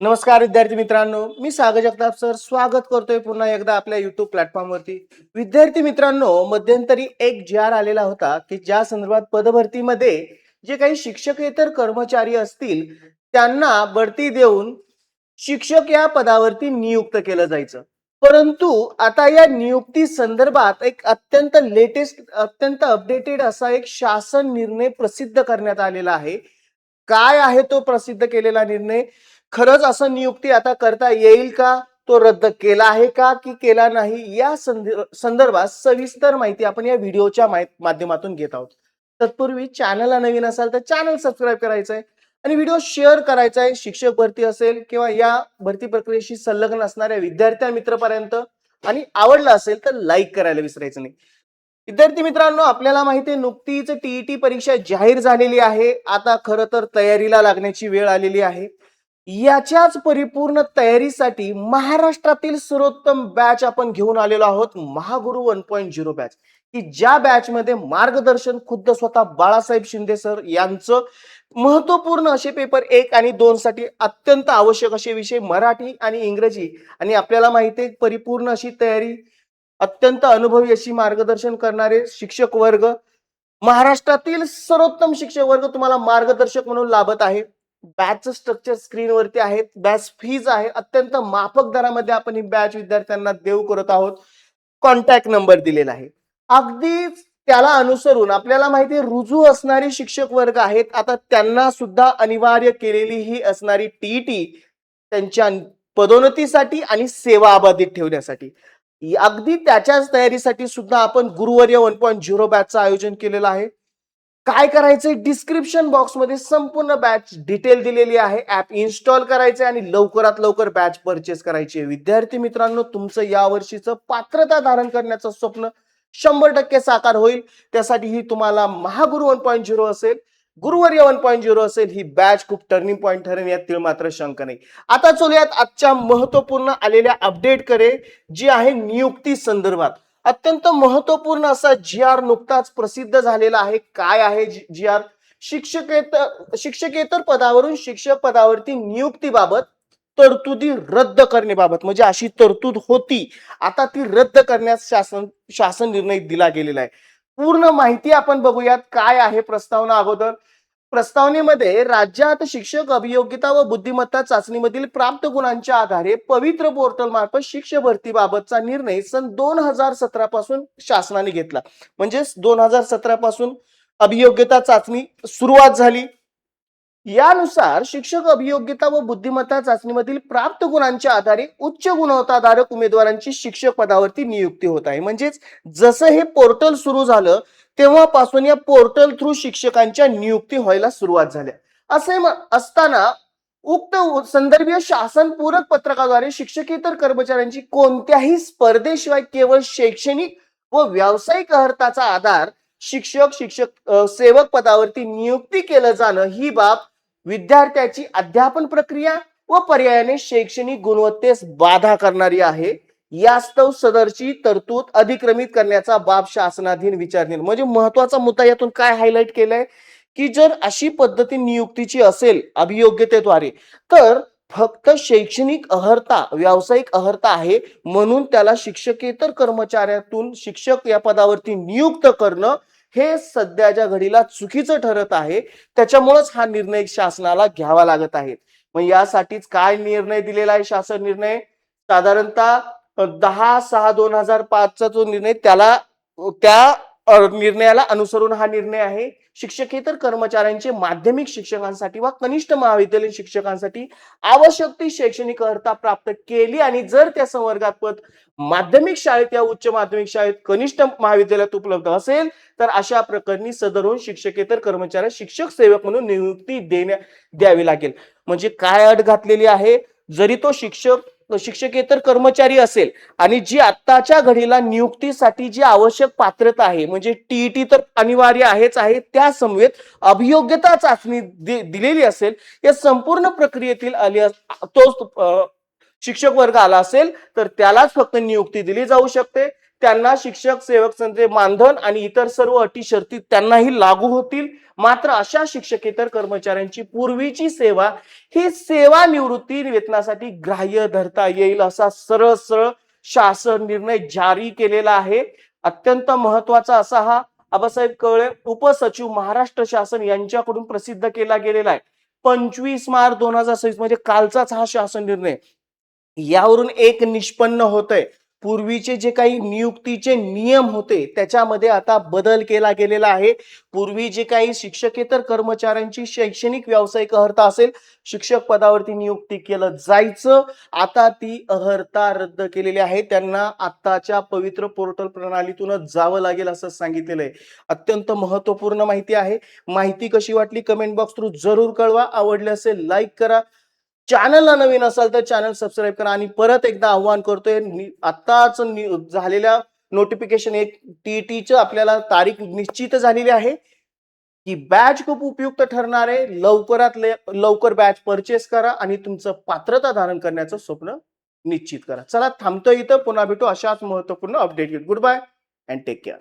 नमस्कार विद्यार्थी मित्रांनो, मी सागर जगताप सर स्वागत करतोय पुन्हा एकदा आपल्या YouTube प्लॅटफॉर्मवरती. विद्यार्थी मित्रांनो, मध्यंतरी एक जी आर आलेला होता की ज्या संदर्भात पदभरतीमध्ये जे काही शिक्षकेतर कर्मचारी असतील त्यांना बढती देऊन शिक्षक या पदावरती नियुक्त केलं जायचं. परंतु आता या नियुक्ती संदर्भात एक अत्यंत लेटेस्ट, अत्यंत अपडेटेड असा एक शासन निर्णय प्रसिद्ध करण्यात आलेला आहे. काय आहे तो प्रसिद्ध केलेला निर्णय? खरंच असं नियुक्ती आता करता येईल का? तो रद्द केला आहे का की केला नाही? या संदर्भात सविस्तर माहिती आपण या व्हिडिओच्या माध्यमातून घेत आहोत. तत्पूर्वी चॅनलला नवीन असाल तर चॅनल सबस्क्राईब करायचं आहे आणि व्हिडिओ शेअर करायचा आहे. शिक्षक भरती असेल किंवा या भरती प्रक्रियेशी संलग्न असणाऱ्या विद्यार्थ्या मित्रपर्यंत, आणि आवडला असेल तर लाईक करायला विसरायचं नाही. विद्यार्थी मित्रांनो, आपल्याला माहिती आहे नुकतीच टीईटी परीक्षा जाहीर झालेली आहे. आता खरं तर तयारीला लागण्याची वेळ आलेली आहे. याच्याच परिपूर्ण तयारीसाठी महाराष्ट्रातील सर्वोत्तम बॅच आपण घेऊन आलेलो आहोत, महागुरु 1.0 बॅच, की ज्या बॅच मध्ये मार्गदर्शन खुद्द स्वतः बाळासाहेब शिंदे सर यांचं महत्वपूर्ण असे पेपर 1 आणि 2 साठी अत्यंत आवश्यक असे विषय मराठी आणि इंग्रजी, आणि आपल्याला माहिती आहे परिपूर्ण अशी तयारी, अत्यंत अनुभवी अशी मार्गदर्शन करणारे शिक्षक वर्ग, महाराष्ट्रातील सर्वोत्तम शिक्षक वर्ग तुम्हाला मार्गदर्शक म्हणून लाभत आहे. बॅच स्ट्रक्चर स्क्रीनवरती आहे. बॅच फीज आहे अत्यंत माफक दरामध्ये आपण ही बॅच विद्यार्थ्यांना देऊ करत आहोत. कॉन्टॅक्ट नंबर दिलेला आहे. अगदी त्याला अनुसरून आपल्याला माहिती आहे रुजू असणारे शिक्षक वर्ग आहेत, आता त्यांना सुद्धा अनिवार्य केलेली ही असणारी टीईटी त्यांच्या पदोन्नतीसाठी आणि सेवा अबाधित ठेवण्यासाठी. अगदी त्याच्याच तयारीसाठी सुद्धा आपण गुरुवर्य 1.0 बॅचचं आयोजन केलेलं आहे. काय करायचंय? डिस्क्रिप्शन बॉक्स मध्ये संपूर्ण बॅच डिटेल दिलेली आहे. ऍप इन्स्टॉल करायचंय आणि लवकरात लवकर बॅच परचेस करायची. विद्यार्थी मित्रांनो, तुमचं या वर्षीचं पात्रता धारण करण्याचं स्वप्न 100% साकार होईल. त्यासाठी ही तुम्हाला महागुरु 1.0 असेल, गुरुवर्य 1.0 असेल, ही बॅच खूप टर्निंग पॉईंट ठरेल, यात मात्र शंक नाही. आता चलूयात आजच्या महत्वपूर्ण आलेल्या अपडेट कडे, जी आहे नियुक्ती संदर्भात. अत्यंत महत्वपूर्ण असा जी आर नुकताच प्रसिद्ध झालेला आहे. काय आहे जी आर? शिक्षकेतर पदावरून शिक्षक पदावरती नियुक्तीबाबत तरतुदी रद्द करण्याबाबत, म्हणजे अशी तरतूद होती, आता ती रद्द करण्यास शासन निर्णय दिला गेलेला आहे. पूर्ण माहिती आपण बघूयात. काय आहे प्रस्तावना? अगोदर प्रस्तावनेमध्ये राज्यात शिक्षक अभियोग्यता व बुद्धिमत्ता चाचणीमधील प्राप्त गुणांच्या आधारे पवित्र पोर्टल मार्फत शिक्षक भरतीबाबतचा निर्णय सन 2017 पासून शासनाने घेतला. म्हणजे 2017 पासून अभियोग्यता चाचणी सुरुवात झाली. यानुसार शिक्षक अभियोग्यता व बुद्धिमत्ता चाचणीमधील प्राप्त गुणांच्या आधारे उच्च गुणवत्ताधारक उमेदवारांची शिक्षक पदावरती नियुक्ती होत आहे. म्हणजेच जसं हे पोर्टल सुरू झालं तेव्हापासून या पोर्टल थ्रू शिक्षकांच्या नियुक्ती व्हायला सुरुवात झाल्या. असे असताना उक्त संदर्भीय शासन पूरक पत्रकाद्वारे शिक्षकेतर कर्मचाऱ्यांची कोणत्याही स्पर्धेशिवाय केवळ शैक्षणिक व व्यावसायिक अर्हताचा आधार शिक्षक सेवक पदावरती नियुक्ती केलं जाणं ही बाब विद्यार्थ्याची अध्यापन प्रक्रिया व पर्यायाने शैक्षणिक गुणवत्तेस बाधा करणारी आहे. यास्तव सदरची तरतूद अधिक्रमित करण्याचा बाब शासनाधीन विचारणीय. म्हणजे महत्वाचा मुद्दा यातून काय हायलाइट केलाय की जर अशी पद्धती नियुक्तीची असेल अभियोग्यतेद्वारे, तर फक्त शैक्षणिक अर्हता, व्यावसायिक अर्हता आहे म्हणून त्याला शिक्षकेतर कर्मचाऱ्यातून शिक्षक या पदावरती नियुक्त करणं हे सध्याच्या घडीला चुकीचं ठरत आहे. त्याच्यामुळेच हा निर्णय शासनाला घ्यावा लागत आहे. मग यासाठीच काय निर्णय दिलेला आहे शासन निर्णय? साधारणतः 10/6/2005 चा जो निर्णय, त्या निर्णयाला अनुसरून हा निर्णय आहे. शिक्षकेतर कर्मचाऱ्यांचे माध्यमिक शिक्षकांसाठी व कनिष्ठ महाविद्यालयीन शिक्षकांसाठी आवश्यक ती शैक्षणिक अर्हता प्राप्त केली आणि जर त्या संवर्गात पद माध्यमिक शाळेत या उच्च माध्यमिक शाळेत कनिष्ठ महाविद्यालयात उपलब्ध असेल तर अशा प्रकरणी सदरून शिक्षकेतर कर्मचाऱ्यास शिक्षक सेवक म्हणून नियुक्ती द्यावी लागेल. म्हणजे काय अट घातलेली आहे? जरी तो शिक्षकेतर कर्मचारी असेल आणि जी आत्ताच्या घडीला नियुक्तीसाठी जी आवश्यक पात्रता आहे, म्हणजे टीईटी तर अनिवार्य आहेच आहे, त्या समवेत अभियोग्यता चाचणी दिलेली असेल, या संपूर्ण प्रक्रियेतील तो शिक्षक वर्ग आला असेल तर त्यालाच फक्त नियुक्ती दिली जाऊ शकते. त्यांना शिक्षक सेवक संचे मानधन आणि इतर सर्व अटी शर्ती त्यांनाही लागू होतील. मात्र अशा शिक्षकेतर कर्मचाऱ्यांची पूर्वीची सेवा ही सेवानिवृत्ती वेतनासाठी ग्राह्य धरता येईल असा सरळ सरळ शासन निर्णय जारी केलेला आहे. अत्यंत महत्वाचा असा हा आबासाहेब कवळे उपसचिव महाराष्ट्र शासन यांच्याकडून प्रसिद्ध केला गेलेला आहे. 25 मार्च 2026 म्हणजे कालचाच हा शासन निर्णय. यावरून एक निष्पन्न होतंय, पूर्वीचे जे काही नियुक्तीचे नियम होते त्याच्यामध्ये आता बदल केला गेलेला आहे. पूर्वी जे काही शिक्षकेतर कर्मचाऱ्यांची शैक्षणिक व्यावसायिक अर्हता असेल, शिक्षक पदावरती नियुक्ती केलं जायचं, आता ती अर्हता रद्द केलेली आहे. त्यांना आताच्या पवित्र पोर्टल प्रणालीतूनच जावं लागेल असं सांगितलेलं आहे. अत्यंत महत्वपूर्ण माहिती आहे. माहिती कशी वाटली कमेंट बॉक्स थ्रू जरूर कळवा. आवडले असेल लाईक करा. चॅनलला नवीन असाल तर चॅनल सबस्क्राईब करा. आणि परत एकदा आव्हान करतोय, आताच झालेल्या नोटिफिकेशन एक टीईटीचं आपल्याला तारीख निश्चित झालेली आहे की बॅच खूप उपयुक्त ठरणार आहे. लवकरात लवकर बॅच परचेस करा आणि तुमचं पात्रता धारण करण्याचं स्वप्न निश्चित करा. चला थांबतोय इथं, पुन्हा भेटू अशाच महत्वपूर्ण अपडेट घेऊन. Goodbye and take care.